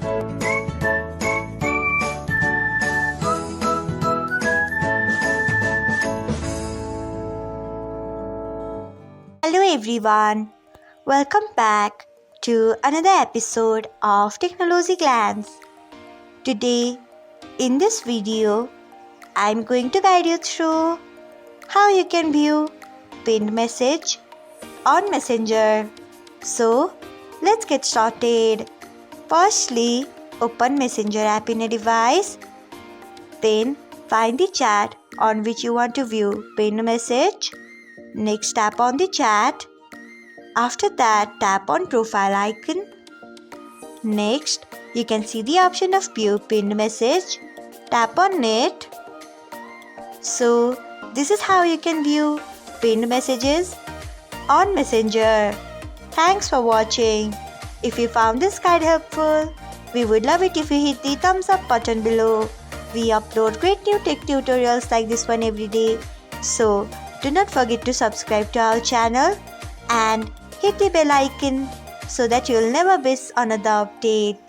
Hello everyone, welcome back to another episode of Technologyglance. Today, in this video, I'm going to guide you through how you can view pinned message on Messenger. So, let's get started. Firstly, open Messenger app in a device. Then, find the chat on which you want to view pinned message. Next, tap on the chat. After that, tap on profile icon. Next, you can see the option of view pinned message. Tap on it. So, this is how you can view pinned messages on Messenger. Thanks for watching. If you found this guide helpful, we would love it if you hit the thumbs up button below. We upload great new tech tutorials like this one every day. So, do not forget to subscribe to our channel and hit the bell icon so that you'll never miss another update.